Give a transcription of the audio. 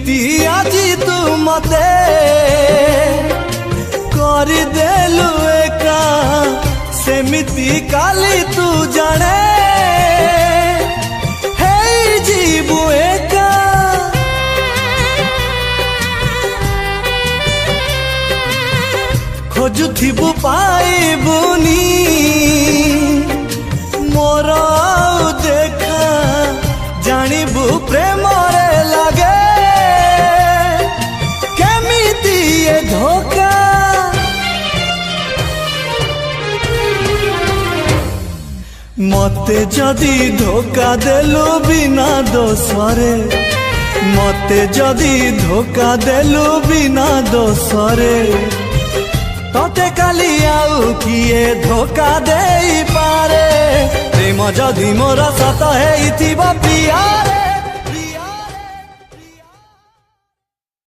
जिमिति आजी तू मते करदेलु एका सेमिति काली तू जाने हे जीवु एका खोजुथिबु पाइबुनी मोर देखा जानिबु प्रेम रे लगे केमिति ये धोखा मते जदी धोखा देलु बिना दोसरे मते जदी धोखा देलु बिना दोसरे तोते काली आउ किए धोखा देई पारे प्रेम जदी मोर सत हेइथिबो प्रियारे।